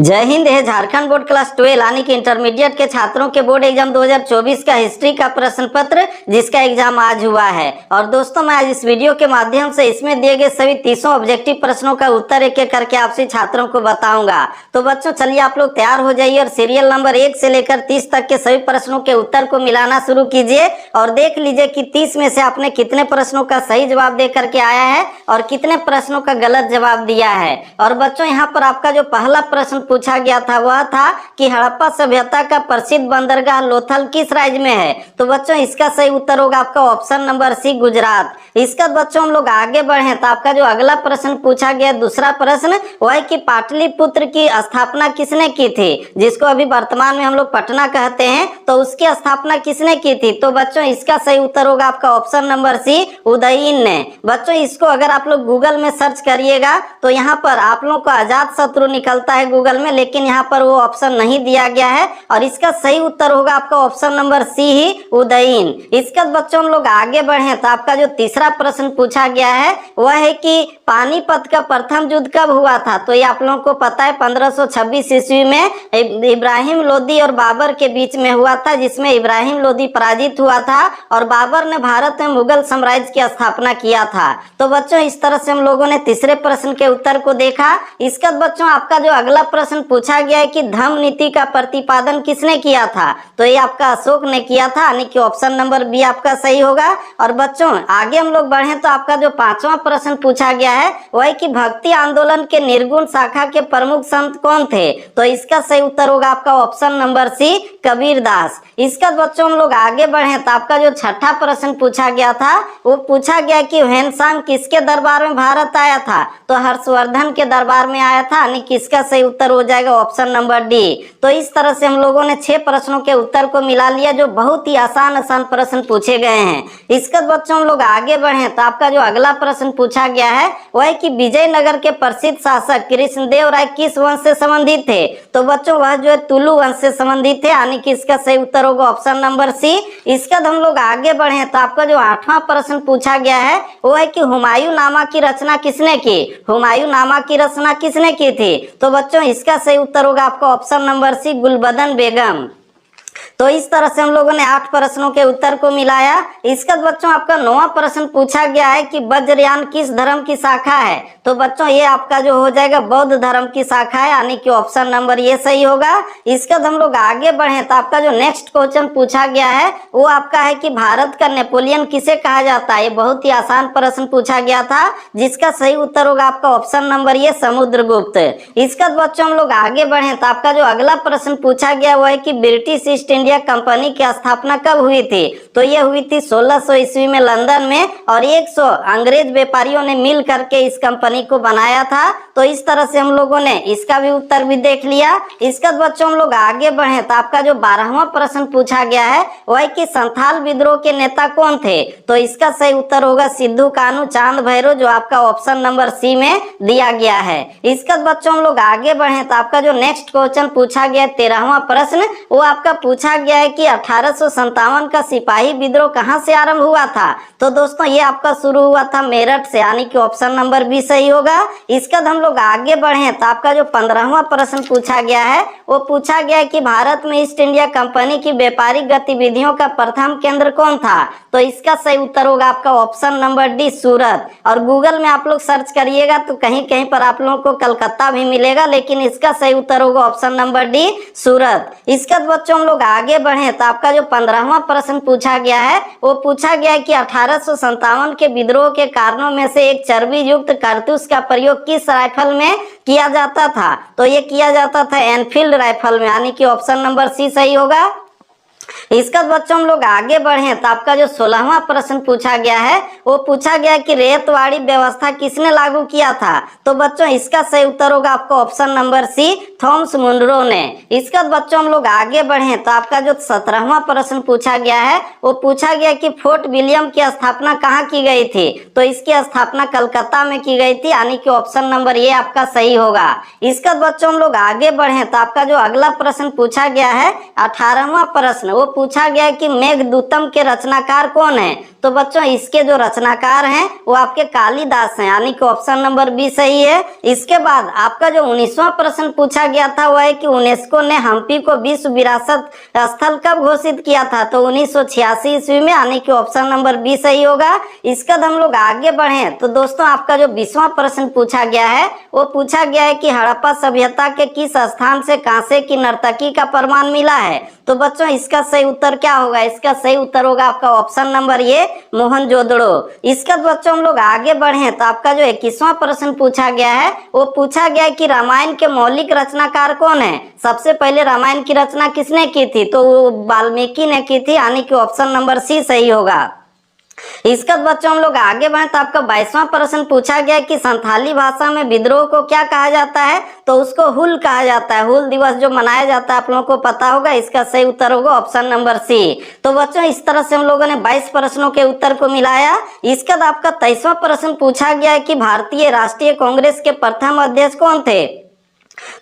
जय हिंद है। Jharkhand board class 12 यानी कि इंटरमीडिएट के छात्रों के बोर्ड एग्जाम 2024 का हिस्ट्री का प्रश्न पत्र जिसका एग्जाम आज हुआ है। और दोस्तों मैं आज इस वीडियो के माध्यम से इसमें दिए गए सभी 30 ऑब्जेक्टिव प्रश्नों का उत्तर एक एक करके आपसे छात्रों को बताऊंगा। तो बच्चों चलिए आप लोग तैयार हो जाइए और सीरियल नंबर 1 से लेकर 30 तक के सभी प्रश्नों के उत्तर को मिलाना शुरू कीजिए और देख लीजिए कि 30 में से आपने कितने प्रश्नों का सही जवाब दे करके आया है और कितने प्रश्नों का गलत जवाब दिया है। और बच्चों यहाँ पर आपका जो पहला प्रश्न पूछा गया था वह था कि हड़प्पा सभ्यता का प्रसिद्ध बंदरगाह लोथल किस राज्य में है। तो बच्चों इसका सही उत्तर होगा आपका ऑप्शन नंबर सी गुजरात। इसका बच्चों हम लोग आगे बढ़े तो आपका जो अगला प्रश्न पूछा गया दूसरा प्रश्न वह है कि पाटलिपुत्र की स्थापना किसने की थी, जिसको अभी वर्तमान में हम लोग पटना कहते हैं, तो उसकी स्थापना किसने की थी। तो बच्चों इसका सही उत्तर होगा आपका ऑप्शन नंबर सी उदयन ने। बच्चों इसको अगर आप लोग गूगल में सर्च करिएगा तो यहाँ पर आप लोग को अजात शत्रु निकलता है गूगल में, लेकिन यहाँ पर वो ऑप्शन नहीं दिया गया है और इसका सही उत्तर होगा आपका ऑप्शन नंबर सी ही उदयन। इसका बच्चों हम लोग आगे बढ़े तो आपका जो तीसरा प्रश्न पूछा गया है वह है कि पानीपत का प्रथम युद्ध कब हुआ था। तो ये आप लोगों को पता है 1526 ईस्वी में इब्राहिम लोदी और बाबर के बीच में हुआ था, जिसमें इब्राहिम लोदी पराजित हुआ था और बाबर ने भारत में मुगल साम्राज्य की स्थापना किया था। तो बच्चों इस तरह से हम लोगों ने तीसरे प्रश्न के उत्तर को देखा। इसका बच्चों आपका जो अगला प्रश्न पूछा गया है कि धम्म नीति का प्रतिपादन किसने किया था। तो ये आपका अशोक ने किया था, यानी कि ऑप्शन नंबर बी आपका सही होगा। और बच्चों आगे हम लोग बढ़े तो आपका जो पांचवा प्रश्न पूछा गया है वह है कि भक्ति आंदोलन के निर्गुण शाखा के प्रमुख संत कौन थे। तो इसका सही उत्तर होगा आपका ऑप्शन नंबर सी कबीरदास। इसका बच्चों हम लोग आगे बढ़े तो आपका जो छठा प्रश्न पूछा गया था वो पूछा गया कि ह्वेनसांग किसके दरबार में भारत आया था। तो हर्षवर्धन के दरबार में आया था, यानी कि इसका सही उत्तर हो जाएगा ऑप्शन नंबर डी। तो इस तरह से हम लोगों ने 6 प्रश्नों के उत्तर को मिला लिया जो बहुत ही आसान प्रश्न पूछे गए हैं। इसका बच्चों हम लोग आगे बढ़े तो आपका जो अगला प्रश्न पूछा गया है वह है कि विजयनगर के प्रसिद्ध शासक कृष्णदेव राय किस वंश से संबंधित थे। तो बच्चों वह जो है तुलु वंश से संबंधित थे, यानी कि इसका सही उत्तर होगा ऑप्शन नंबर सी। इसका हम लोग आगे बढ़े तो आपका जो 8वां प्रश्न पूछा गया है वो है कि हुमायूं नामा की रचना किसने की। हुमायूं नामा की रचना किसने की थी। तो बच्चों इसका सही उत्तर होगा आपका ऑप्शन नंबर सी गुलबदन बेगम। तो इस तरह से हम लोगों ने 8 प्रश्नों के उत्तर को मिलाया। इसका बच्चों आपका 9वां प्रश्न पूछा गया है कि वज्रयान किस धर्म की शाखा है। तो बच्चों ये आपका जो हो जाएगा बौद्ध धर्म की शाखा है, यानी कि ऑप्शन नंबर ये सही होगा। इसका हम लोग आगे बढ़े तो आपका जो नेक्स्ट क्वेश्चन पूछा गया है वो आपका है कि भारत का नेपोलियन किसे कहा जाता है। ये बहुत ही आसान प्रश्न पूछा गया था, जिसका सही उत्तर होगा आपका ऑप्शन नंबर ये समुद्रगुप्त। इसका बच्चों हम लोग आगे बढ़े तो आपका जो अगला प्रश्न पूछा गया वो है कि ब्रिटिश ईस्ट इंडिया कंपनी की स्थापना कब हुई थी। तो ये हुई थी 1600 ईस्वी में लंदन में और 100 अंग्रेज व्यापारियों ने मिल करके इस कंपनी को बनाया था। तो इस तरह से हम लोगों ने इसका भी उत्तर भी देख लिया। इसका बच्चों हम लोग आगे बढ़े तो आपका जो 12वां प्रश्न पूछा गया है वह कि संथाल विद्रोह के नेता कौन थे। तो इसका सही उत्तर होगा सिद्धू कान्हू चांद भैरव, जो आपका ऑप्शन नंबर सी में दिया गया है। इसका बच्चों हम लोग आगे बढ़े तो आपका जो नेक्स्ट क्वेश्चन पूछा गया 13वां प्रश्न वो आपका पूछा गया है कि 1857 का सिपाही विद्रोह कहां से आरंभ हुआ था। तो दोस्तों ये आपका शुरू हुआ था मेरठ से, यानी कि ऑप्शन नंबर बी सही होगा। इसका हम लोग आगे बढ़े तो आपका जो 15वां प्रश्न पूछा गया है वो पूछा गया है कि भारत में ईस्ट इंडिया कंपनी की व्यापारिक गतिविधियों का प्रथम केंद्र कौन था। तो इसका सही उत्तर होगा आपका ऑप्शन नंबर डी सूरत। और गूगल में आप लोग सर्च करिएगा तो कहीं कहीं पर आप लोगों को कलकत्ता भी मिलेगा, लेकिन इसका सही उत्तर होगा ऑप्शन नंबर डी सूरत। इसका बच्चों हम लोग आगे बढ़े तो आपका जो 15वां प्रश्न पूछा गया है वो पूछा गया है कि 1857 के विद्रोह के कारणों में से एक चर्बी युक्त कारतूस का प्रयोग किस राइफल में किया जाता था। तो ये किया जाता था एनफील्ड राइफल में, यानी कि ऑप्शन नंबर सी सही होगा। इसका बच्चों हम लोग आगे बढ़े तो आपका जो 16वां प्रश्न पूछा गया है वो पूछा गया कि रेतवाड़ी व्यवस्था किसने लागू किया था। तो बच्चों इसका सही उत्तर होगा आपका option number C Thomas Munro ने। इसका बच्चों हम लोग आगे बढ़े तो आपका जो 17वां प्रश्न पूछा गया है वो पूछा गया कि फोर्ट विलियम की स्थापना कहाँ की गई थी। तो इसकी स्थापना कलकत्ता में की गई थी, यानी कि ऑप्शन नंबर ये आपका सही होगा। इसका बच्चों हम लोग आगे बढ़े तो आपका जो अगला प्रश्न पूछा गया है 18वां प्रश्न वो पूछा गया कि मेघदूतम के रचनाकार कौन है। तो बच्चों इसके जो रचनाकार हैं वो आपके कालिदास हैं, यानी कि ऑप्शन नंबर बी सही है। इसके बाद आपका जो 19वां प्रश्न पूछा गया था वह है कि यूनेस्को ने हम्पी को विश्व विरासत स्थल कब घोषित किया था, तो 1986 ईस्वी में, यानी कि ऑप्शन नंबर बी सही होगा। इसके बाद हम लोग आगे बढ़े तो दोस्तों आपका जो 20वां प्रश्न पूछा गया है वो पूछा गया है कि हड़प्पा सभ्यता के किस स्थान से कांसे की नर्तकी का प्रमाण मिला है, तो बच्चों इसका सही उत्तर क्या होगा, इसका सही उत्तर होगा आपका ऑप्शन नंबर ए मोहनजोदड़ो। इसके बाद बच्चों हम लोग आगे बढ़े तो आपका जो 21वां प्रश्न पूछा गया है वो पूछा गया है कि रामायण के मौलिक रचनाकार कौन है। सबसे पहले रामायण की रचना किसने की थी, तो वो वाल्मीकि ने की थी, यानी कि ऑप्शन नंबर सी सही होगा। इसके बाद बच्चों हम लोग आगे बढ़े तो आपका 22वां प्रश्न पूछा गया कि संथाली भाषा में विद्रोह को क्या कहा जाता है, तो उसको हुल कहा जाता है। हुल दिवस जो मनाया जाता है आप लोगों को पता होगा, इसका सही उत्तर होगा ऑप्शन नंबर सी। तो बच्चों इस तरह से हम लोगों ने 22 प्रश्नों के उत्तर को मिलाया। इसके बाद आपका 23वां प्रश्न पूछा गया है कि भारतीय राष्ट्रीय कांग्रेस के प्रथम अध्यक्ष कौन थे,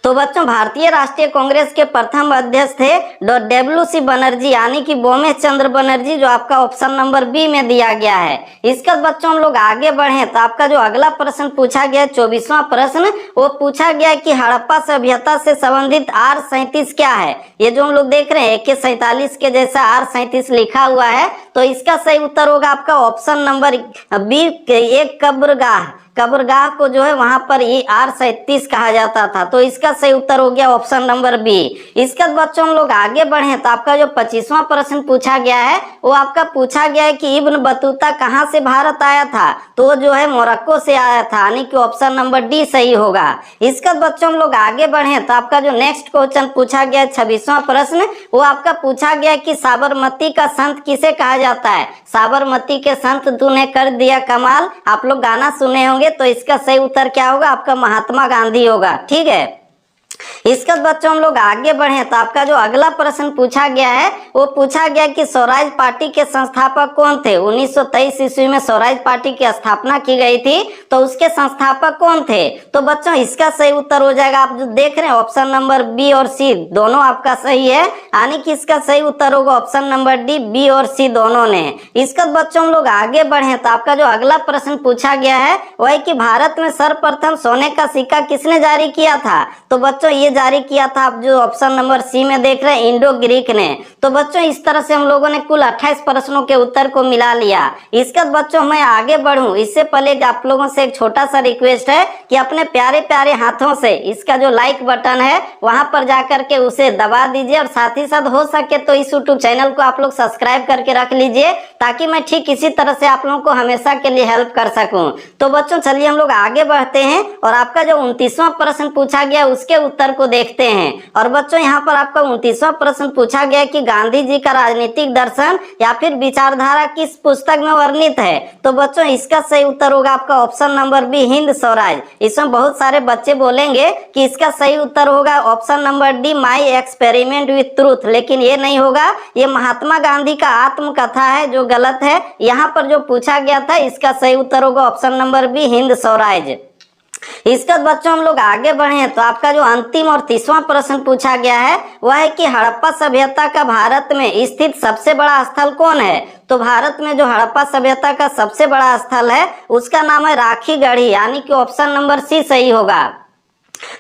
तो बच्चों भारतीय राष्ट्रीय कांग्रेस के प्रथम अध्यक्ष थे डब्ल्यू.सी. बनर्जी, यानी कि बोमेश चंद्र बनर्जी, जो आपका ऑप्शन नंबर बी में दिया गया है। इसके बाद बच्चों हम लोग आगे बढ़े तो आपका जो अगला प्रश्न पूछा गया है 24वां प्रश्न वो पूछा गया है कि हड़प्पा सभ्यता से संबंधित R37 क्या है। ये जो हम लोग देख रहे हैं AK-47 के जैसा R37 लिखा हुआ है, तो इसका सही उत्तर होगा आपका ऑप्शन नंबर बी, एक कब्रगाह को जो है वहां पर ये R37 कहा जाता था, तो इसका सही उत्तर हो गया ऑप्शन नंबर बी। इसके बाद बच्चों हम लोग आगे बढ़े तो आपका जो 25वां प्रश्न पूछा गया है वो आपका पूछा गया है कि इब्न बतूता कहाँ से भारत आया था, तो वो जो है मोरक्को से आया था, यानी कि ऑप्शन नंबर डी सही होगा। इसके बाद बच्चों हम लोग आगे बढ़े तो आपका जो नेक्स्ट क्वेश्चन पूछा गया है 26वां प्रश्न वो आपका पूछा गया है कि साबरमती का संत किसे कहा जाता है। साबरमती के संत तूने कर दिया कमाल, आप लोग गाना सुने होंगे, तो इसका सही उत्तर क्या होगा आपका महात्मा गांधी होगा। ठीक है, इसके बाद बच्चों हम लोग आगे बढ़े तो आपका जो अगला प्रश्न पूछा गया है वो पूछा गया कि स्वराज पार्टी के संस्थापक कौन थे। 1923 ईस्वी में स्वराज पार्टी की स्थापना की गई थी, तो उसके संस्थापक कौन थे, तो बच्चों इसका सही उत्तर हो जाएगा, आप जो देख रहे हैं ऑप्शन नंबर बी और सी दोनों आपका सही है, यानी कि इसका सही उत्तर होगा ऑप्शन नंबर डी, बी और सी दोनों ने। इसके बाद बच्चों हम लोग आगे बढ़े तो आपका जो अगला प्रश्न पूछा गया है वह है कि भारत में सर्वप्रथम सोने का सिक्का किसने जारी किया था, तो बच्चों ये जारी किया था आप जो ऑप्शन नंबर सी में देख रहे हैं इंडो ग्रीक ने। तो बच्चों इस तरह से हम लोगों ने कुल 28 प्रश्नों के उत्तर को मिला लिया। इसके बाद बच्चों मैं आगे बढ़ूं इससे पहले आप लोगों से एक छोटा सा रिक्वेस्ट है कि अपने प्यारे प्यारे हाथों से इसका जो लाइक बटन है वहां पर जाकर के उसे दबा दीजिए, और साथ ही साथ हो सके तो इस यूट्यूब चैनल को आप लोग सब्सक्राइब करके रख लीजिए, ताकि मैं ठीक इसी तरह से आप लोगों को हमेशा के लिए हेल्प कर सकूं। तो बच्चों चलिए हम लोग आगे बढ़ते हैं और आपका जो 29वां प्रश्न पूछा गया उसके उत्तर को देखते हैं। और बच्चों यहाँ पर आपका 29वां प्रश्न पूछा गया कि गांधी जी का राजनीतिक दर्शन या फिर विचारधारा किस पुस्तक में वर्णित है, तो बच्चों इसका सही उत्तर होगा आपका option number B, Hind Swaraj. इसमें बहुत सारे बच्चे बोलेंगे कि इसका सही उत्तर होगा option number D, my experiment with truth, लेकिन ये नहीं होगा, ये महात्मा गांधी का आत्मकथा है जो गलत है। यहाँ पर जो पूछा गया था इसका सही उत्तर होगा option number B, Hind Swaraj. इसके बाद बच्चों हम लोग आगे बढ़े तो आपका जो अंतिम और 30वां प्रश्न पूछा गया है वह है कि हड़प्पा सभ्यता का भारत में स्थित सबसे बड़ा स्थल कौन है, तो भारत में जो हड़प्पा सभ्यता का सबसे बड़ा स्थल है उसका नाम है राखी गढ़ी, यानी कि ऑप्शन नंबर सी सही होगा।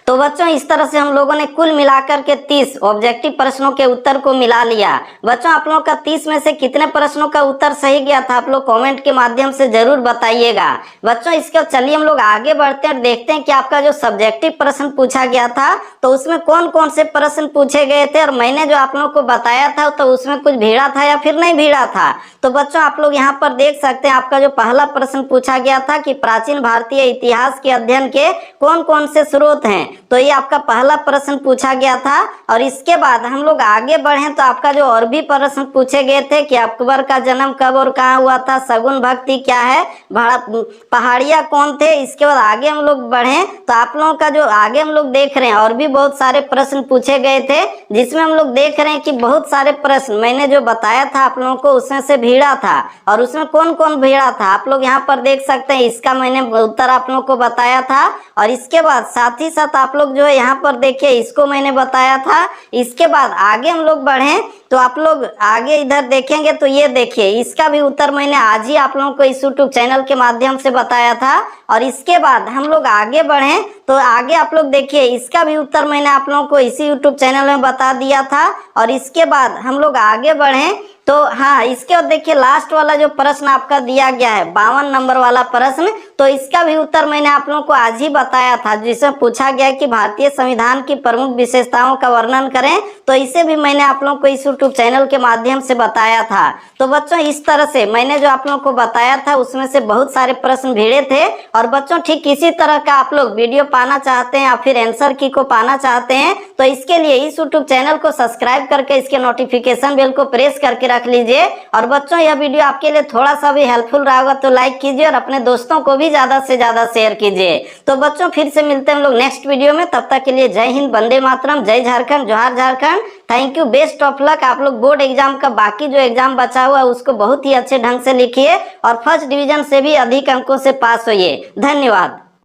तो बच्चों इस तरह से हम लोगों ने कुल मिलाकर के 30 ऑब्जेक्टिव प्रश्नों के उत्तर को मिला लिया। बच्चों आप लोगों का 30 में से कितने प्रश्नों का उत्तर सही गया था आप लोग कमेंट के माध्यम से जरूर बताइएगा। बच्चों इसके चलिए हम लोग आगे बढ़ते हैं और देखते हैं कि आपका जो सब्जेक्टिव प्रश्न पूछा गया था तो उसमें कौन कौन से प्रश्न पूछे गए थे, और मैंने जो आप लोगों को बताया था तो उसमें कुछ भीड़ा था या फिर नहीं भीड़ा था। तो बच्चों आप लोग यहाँ पर देख सकते हैं आपका जो पहला प्रश्न पूछा गया था कि प्राचीन भारतीय इतिहास के अध्ययन के कौन कौन से स्रोत हैं, तो ये आपका पहला प्रश्न पूछा गया था। और इसके बाद हम लोग आगे बढ़े तो आपका जो और भी प्रश्न पूछे गए थे कि अकबर का जन्म कब और कहाँ हुआ था, शगुन भक्ति क्या है, पहाड़िया कौन थे। इसके बाद आगे हम लोग बढ़े तो आप लोगों का जो आगे हम लोग देख रहे हैं और भी बहुत सारे प्रश्न पूछे गए थे, जिसमें हम लोग देख रहे हैं कि बहुत सारे प्रश्न मैंने जो बताया था आप लोगों को उसमें से भीड़ा था। और उसमें कौन कौन भीड़ा था आप लोग यहाँ पर देख सकते हैं, इसका मैंने उत्तर आप लोगों को बताया था। और इसके बाद साथ ही साथ आप लोग जो है यहाँ पर देखिए इसको मैंने बताया था। इसके बाद आगे हम लोग बढ़े तो आप लोग आगे इधर देखेंगे तो ये देखिए, इसका भी उत्तर मैंने आज ही आप लोगों को इस यूट्यूब चैनल के माध्यम से बताया था। और इसके बाद हम लोग आगे बढ़े तो आगे आप लोग देखिए, इसका भी उत्तर मैंने आप लोगों को इसी यूट्यूब चैनल में बता दिया था। और इसके बाद हम लोग आगे बढ़े तो हाँ, इसके बाद देखिए लास्ट वाला जो प्रश्न आपका दिया गया है 52 नंबर वाला प्रश्न, तो इसका भी उत्तर मैंने आप लोगों को आज ही बताया था, जिसमें पूछा गया कि भारतीय संविधान की प्रमुख विशेषताओं का वर्णन करें। तो इसे भी मैंने आप लोगों को इस यूट्यूब चैनल के माध्यम से बताया था। तो बच्चों इस तरह से मैंने जो आप लोगों को बताया था उसमें से बहुत सारे प्रश्न भिड़े थे। और बच्चों ठीक इसी तरह का आप लोग वीडियो पाना चाहते हैं या फिर आंसर की को पाना चाहते हैं तो इसके लिए इस यूट्यूब चैनल को सब्सक्राइब करके इसके नोटिफिकेशन बेल को प्रेस करके रख लीजिए। और बच्चों यह वीडियो आपके लिए थोड़ा सा भी हेल्पफुल रहा होगा तो लाइक कीजिए और अपने दोस्तों को भी ज्यादा से ज्यादा शेयर कीजिए। तो बच्चों फिर से मिलते हैं हम लोग नेक्स्ट वीडियो में, तब तक के लिए जय हिंद, वंदे मातरम, जय झारखंड, जोहार Jharkhand. Thank you, best of luck. आप लोग बोर्ड एग्जाम का बाकी जो एग्जाम बचा हुआ है उसको बहुत ही अच्छे ढंग से लिखिए और फर्स्ट डिवीजन से भी अधिक अंकों से पास होइए। धन्यवाद।